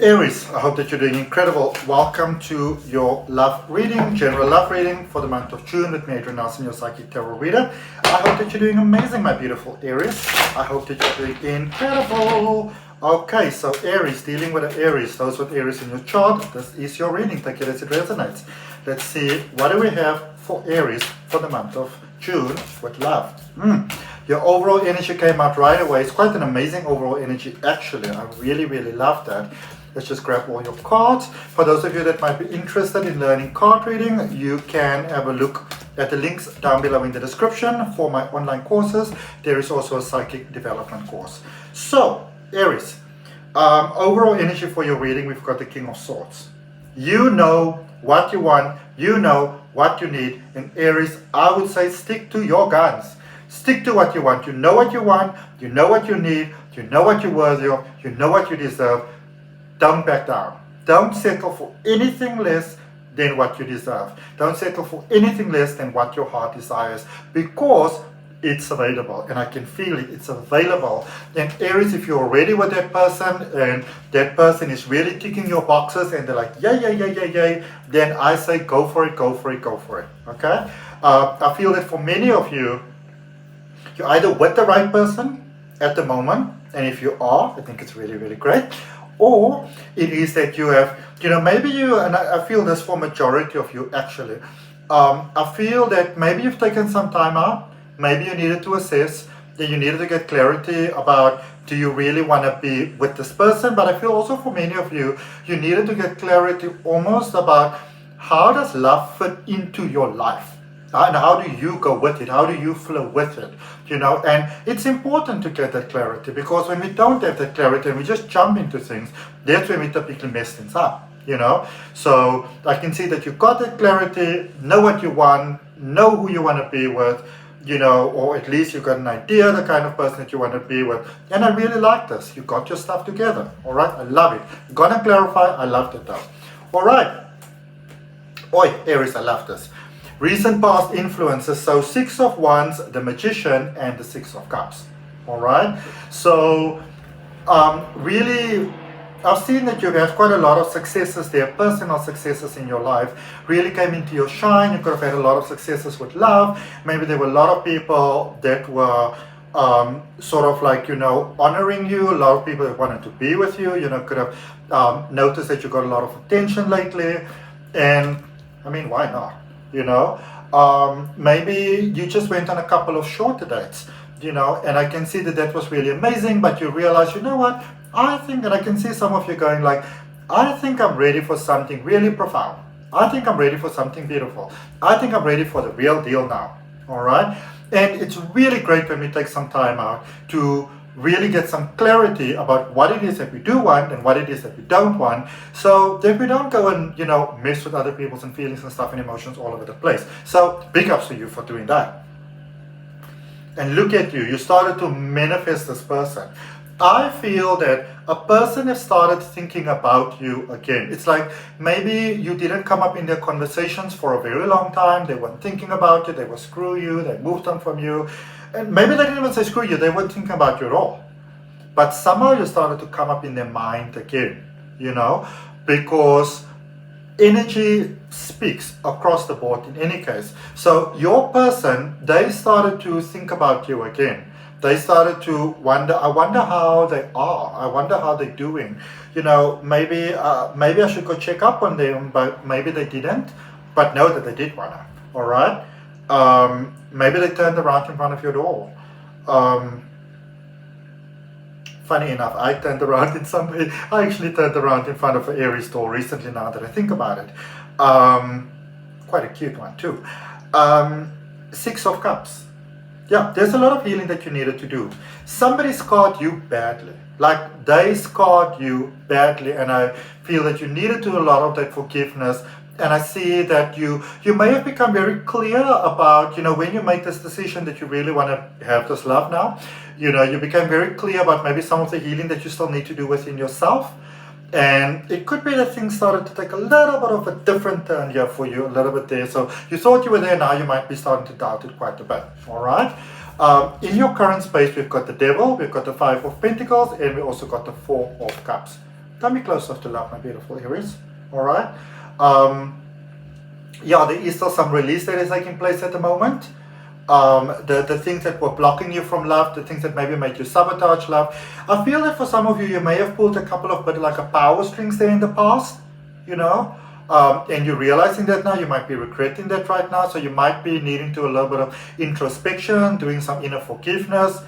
Aries, I hope that you're doing incredible. Welcome to your love reading, general love reading for the month of June with me, Adrian Nelson, your psychic tarot reader. I hope that you're doing amazing, my beautiful Aries. I hope that you're doing incredible. Okay, so Aries, dealing with the Aries, those with Aries in your chart, this is your reading. Take it as it resonates. Let's see, what do we have for Aries for the month of June with love? Your overall energy came out right away. It's quite an amazing overall energy, actually. I really, really love that. Let's just grab all your cards. For those of you that might be interested in learning card reading, you can have a look at the links down below in the description for my online courses. There is also a psychic development course. So, Aries, overall energy for your reading, we've got the King of Swords. You know what you want, you know what you need. In Aries, I would say stick to your guns. Stick to what you want. You know what you want, you know what you need, you know what you're worthy of, you know what you deserve. Don't back down. Don't settle for anything less than what you deserve. Don't settle for anything less than what your heart desires, because it's available, and I can feel it. It's available. And Aries, if you're already with that person and that person is really ticking your boxes and they're like, yay, then I say go for it, go for it, go for it. Okay? I feel that for many of you, you're either with the right person at the moment, and if you are, I think it's really, really great. Or it is that you have, maybe you, and I feel this for majority of you actually, I feel that maybe you've taken some time out, maybe you needed to assess, that you needed to get clarity about, do you really want to be with this person? But I feel also for many of you, you needed to get clarity almost about how does love fit into your life? And how do you go with it? How do you flow with it? And it's important to get that clarity, because when we don't have that clarity and we just jump into things, that's when we typically mess things up, So I can see that you got that clarity, know what you want, know who you want to be with, or at least you got an idea the kind of person that you want to be with. And I really like this. You got your stuff together. All right. I love it. Gonna clarify. I loved it though. All right. Oi, Aries, I love this. Recent past influences, so 6 of Wands, the Magician, and the 6 of Cups. All right. So really, I've seen that you've had quite a lot of successes there, personal successes in your life. Really came into your shine. You could have had a lot of successes with love. Maybe there were a lot of people that were sort of like, honoring you. A lot of people that wanted to be with you, could have noticed that you got a lot of attention lately. And I mean, why not? Maybe you just went on a couple of shorter dates, and I can see that that was really amazing, but you realize, you know what, I think, and I can see some of you going like, I think I'm ready for something really profound. I think I'm ready for something beautiful. I think I'm ready for the real deal now. All right. And it's really great when we take some time out to really get some clarity about what it is that we do want and what it is that we don't want, so that we don't go and mess with other people's and feelings and stuff and emotions all over the place. So big ups to you for doing that. And look at you started to manifest this person. I feel that a person has started thinking about you again. It's like maybe you didn't come up in their conversations for a very long time. They weren't thinking about you. They were screw you. They moved on from you. And maybe they didn't even say screw you. They weren't thinking about you at all. But somehow you started to come up in their mind again, because energy speaks across the board in any case. So your person, they started to think about you again. They started to wonder, I wonder how they are. I wonder how they're doing. Maybe I should go check up on them, but maybe they didn't. But know that they did wanna. All right. Maybe they turned around in front of your door. Funny enough, I actually turned around in front of an Aries door recently, now that I think about it. Quite a cute one too. 6 of Cups. Yeah, there's a lot of healing that you needed to do. Somebody scarred you badly. Like they scarred you badly, and I feel that you needed to do a lot of that forgiveness. And I see that you may have become very clear about, when you make this decision that you really want to have this love now, you became very clear about maybe some of the healing that you still need to do within yourself. And it could be that things started to take a little bit of a different turn here for you, a little bit there. So you thought you were there, now you might be starting to doubt it quite a bit. All right. In your current space, we've got the Devil, we've got the 5 of Pentacles, and we also got the 4 of Cups. Don't be closed off to love, my beautiful Aries. All right. Yeah, there is still some release that is taking place at the moment. The things that were blocking you from love, the things that maybe made you sabotage love. I feel that for some of you, you may have pulled a couple of bit like a power strings there in the past, you know, and you're realizing that now. You might be regretting that right now, so you might be needing to a little bit of introspection, doing some inner forgiveness.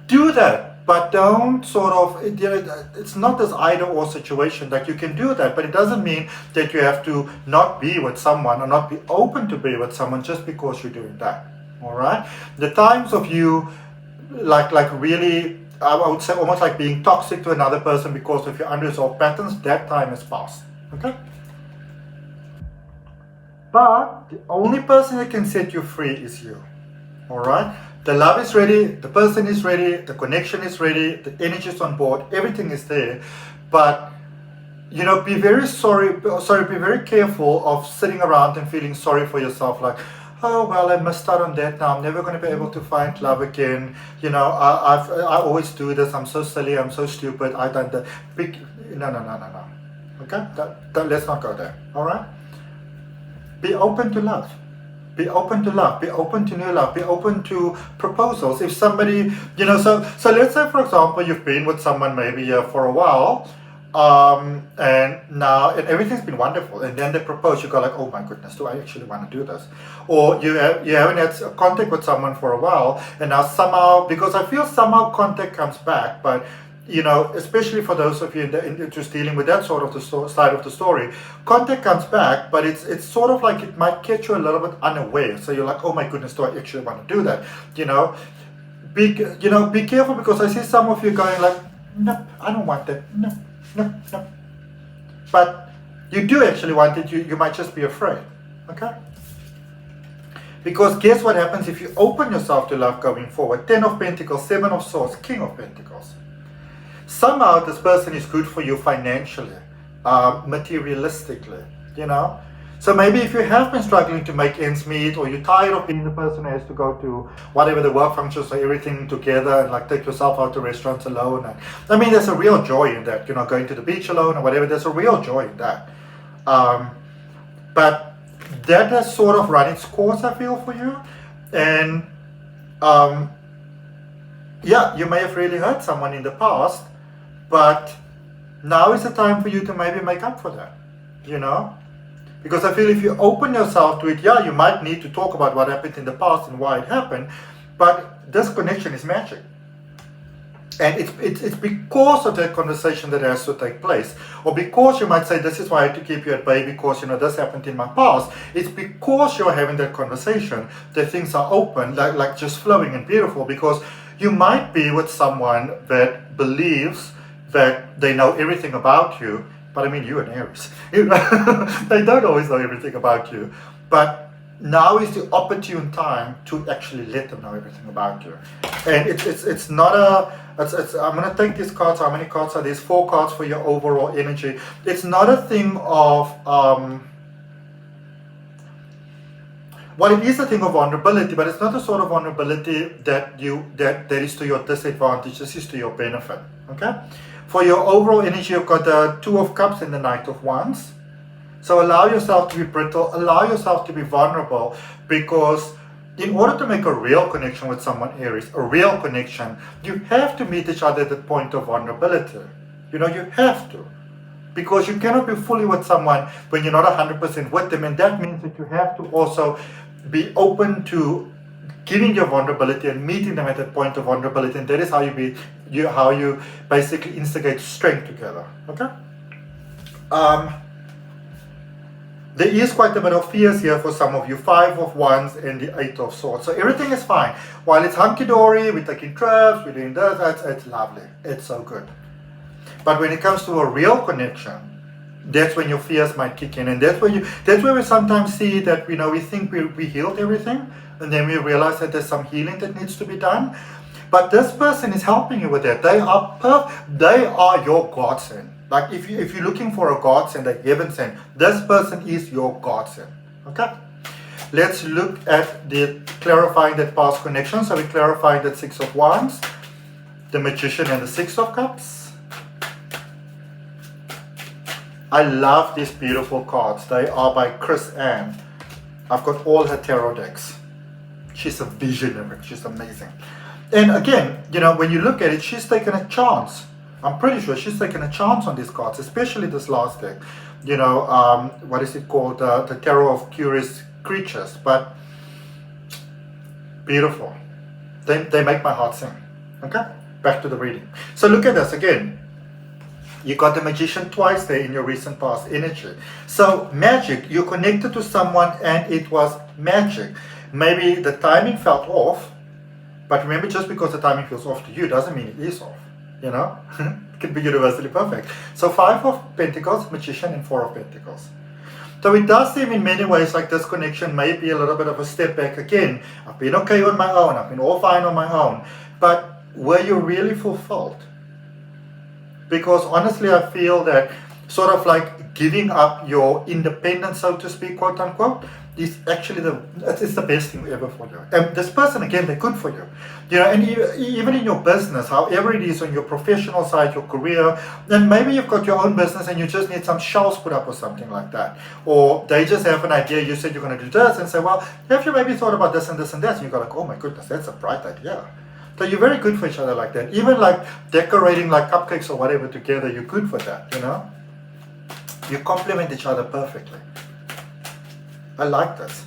Do that, but don't sort of, it's not this either or situation. Like, you can do that, but it doesn't mean that you have to not be with someone or not be open to be with someone just because you're doing that. All right, the times of you like really, I would say almost like being toxic to another person because of your unresolved patterns, that time has passed. Okay, but the only person that can set you free is you. All right, the love is ready, the person is ready, the connection is ready, the energy is on board, everything is there. But you know, be very be very careful of sitting around and feeling sorry for yourself, like, oh well, I missed out on that, now I'm never going to be able to find love again, you know, I always do this, I'm so silly, I'm so stupid, I done the big, no. Okay, let's not go there. All right, be open to love. Be open to love, be open to new love, be open to proposals. If somebody, you know, so let's say, for example, you've been with someone maybe for a while, and now everything's been wonderful, and then they propose, you go like, oh my goodness, do I actually want to do this? Or you haven't had contact with someone for a while, and now somehow, because I feel somehow contact comes back, but you know, especially for those of you just dealing with that sort of the side of the story, contact comes back, but it's sort of like it might catch you a little bit unaware. So you're like, oh my goodness, do I actually want to do that? You know, be careful, because I see some of you going like, no, I don't want that. No. But you do actually want it. You might just be afraid. Okay. Because guess what happens if you open yourself to love going forward? 10 of Pentacles, 7 of Swords, King of Pentacles. Somehow this person is good for you financially, materialistically, you know. So maybe if you have been struggling to make ends meet, or you're tired of being the person who has to go to whatever the work functions or everything together and like take yourself out to restaurants alone. And I mean, there's a real joy in that, you know, going to the beach alone or whatever. There's a real joy in that. But that has sort of run its course, I feel, for you. And yeah, you may have really hurt someone in the past, but now is the time for you to maybe make up for that, you know? Because I feel if you open yourself to it, yeah, you might need to talk about what happened in the past and why it happened, but this connection is magic. And it's because of that conversation that has to take place. Or because you might say, this is why I had to keep you at bay, because, you know, this happened in my past. It's because you're having that conversation that things are open, like just flowing and beautiful. Because you might be with someone that believes that they know everything about you, but I mean, you and Aries, they don't always know everything about you. But now is the opportune time to actually let them know everything about you. And it's not a, I'm going to take these cards. How many cards are these? 4 cards for your overall energy. It's not a thing of, well, it is a thing of vulnerability, but it's not the sort of vulnerability that is to your disadvantage. This is to your benefit. Okay. For your overall energy, you've got the 2 of Cups and the Knight of Wands. So allow yourself to be brittle, allow yourself to be vulnerable, because in order to make a real connection with someone, Aries, a real connection, you have to meet each other at the point of vulnerability. You know, you have to. Because you cannot be fully with someone when you're not 100% with them, and that means that you have to also be open to giving your vulnerability and meeting them at that point of vulnerability, and that is how you basically instigate strength together. Okay. There is quite a bit of fears here for some of you. 5 of Wands and the 8 of Swords. So everything is fine. While it's hunky-dory, we're taking trips, we're doing this, it's lovely. It's so good. But when it comes to a real connection, that's when your fears might kick in. And that's where we sometimes see that, you know, we think we healed everything, and then we realize that there's some healing that needs to be done. But this person is helping you with that. They are your godsend. Like if you're looking for a godsend, a heaven sent, this person is your godsend. Okay? Let's look at the clarifying that past connection. So we clarified that 6 of Wands, the Magician and the 6 of Cups. I love these beautiful cards. They are by Chris Ann. I've got all her tarot decks. She's a visionary. She's amazing. And again, you know, when you look at it, she's taken a chance. I'm pretty sure she's taken a chance on these cards, especially this last deck. You know, what is it called? The Tarot of Curious Creatures. But beautiful. They make my heart sing. Okay? Back to the reading. So look at this again. You got the Magician twice there in your recent past energy. So magic, you connected to someone and it was magic. Maybe the timing felt off, but remember, just because the timing feels off to you doesn't mean it is off, you know? It can be universally perfect. So 5 of Pentacles, Magician, and 4 of Pentacles. So it does seem in many ways like this connection may be a little bit of a step back again. I've been okay on my own, I've been all fine on my own, but were you really fulfilled? Because honestly, I feel that sort of like giving up your independence, so to speak, quote unquote, is actually it's the best thing ever for you. And this person, again, they're good for you. You know, and even in your business, however it is on your professional side, your career, then maybe you've got your own business and you just need some shelves put up or something like that. Or they just have an idea, you said you're going to do this, and say, well, have you maybe thought about this and this and that? And you go like, oh my goodness, that's a bright idea. So you're very good for each other like that. Even like decorating like cupcakes or whatever together, you're good for that, you know? You complement each other perfectly. I like this.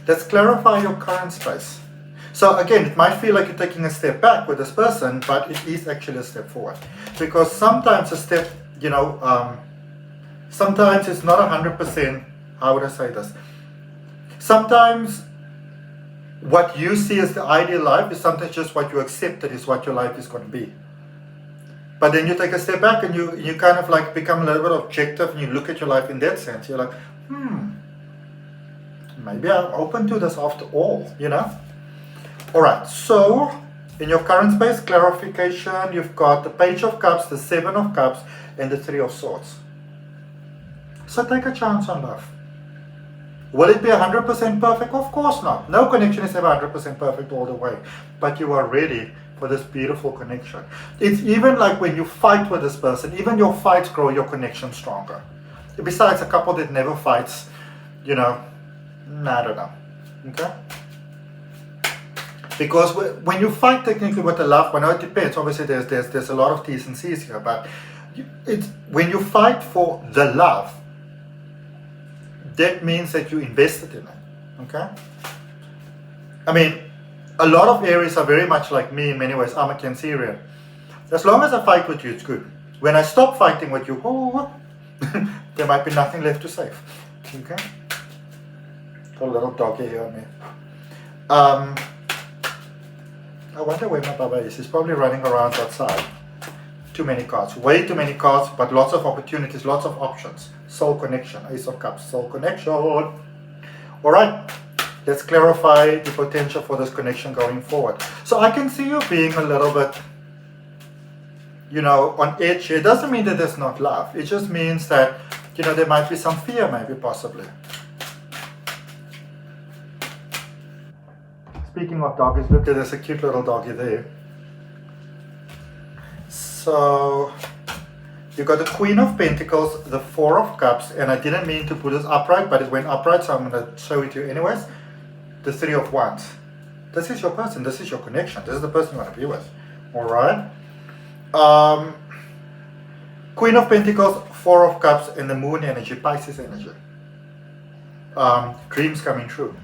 Let's clarify your current space. So again, it might feel like you're taking a step back with this person, but it is actually a step forward. Because sometimes a step, you know, sometimes it's not 100%, how would I say this? Sometimes what you see as the ideal life is sometimes just what you accept that is what your life is going to be. But then you take a step back and you kind of like become a little bit objective and you look at your life in that sense. You're like, maybe I'm open to this after all, you know? Alright, so in your current space, clarification, you've got the Page of Cups, the 7 of Cups, and the 3 of Swords. So take a chance on love. Will it be 100% perfect? Of course not. No connection is ever 100% perfect all the way. But you are ready for this beautiful connection. It's even like when you fight with this person, even your fights grow your connection stronger. Besides, a couple that never fights, you know, I don't know. Okay? Because when you fight technically with a loved one, it depends. Obviously, there's a lot of T's and C's here, but it's when you fight for the love, that means that you invested in it. Okay? I mean, a lot of Aries are very much like me in many ways. I'm a Cancerian. As long as I fight with you, it's good. When I stop fighting with you, there might be nothing left to save. Okay? Got a little doggy here on me. I wonder where my Baba is. He's probably running around outside. Too many cards. Way too many cards, but lots of opportunities, lots of options. Soul connection. Ace of Cups. Soul connection. Alright. Let's clarify the potential for this connection going forward. So I can see you being a little bit, you know, on edge here. It doesn't mean that there's not love. It just means that, you know, there might be some fear, maybe, possibly. Speaking of doggies, look, there's a cute little doggy there. So, you got the Queen of Pentacles, the 4 of Cups, and I didn't mean to put this upright, but it went upright, so I'm going to show it to you anyways. The 3 of Wands. This is your person, this is your connection, this is the person you want to be with. Alright? Queen of Pentacles, 4 of Cups, and the Moon energy, Pisces energy. Dreams coming true.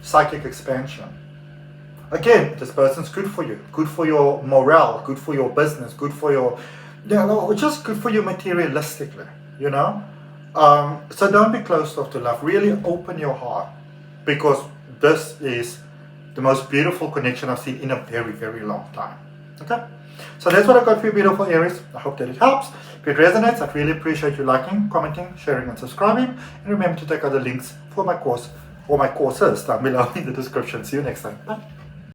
Psychic expansion. Again, this person's good for you, good for your morale, good for your business, good for your, you know, just good for you materialistically, you know. So don't be closed off to love. Really open your heart, because this is the most beautiful connection I've seen in a very, very long time. Okay, so that's what I got for you, beautiful Aries. I hope that it helps. If it resonates, I'd really appreciate you liking, commenting, sharing, and subscribing. And remember to check out the links for my course or my courses down below in the description. See you next time. Bye.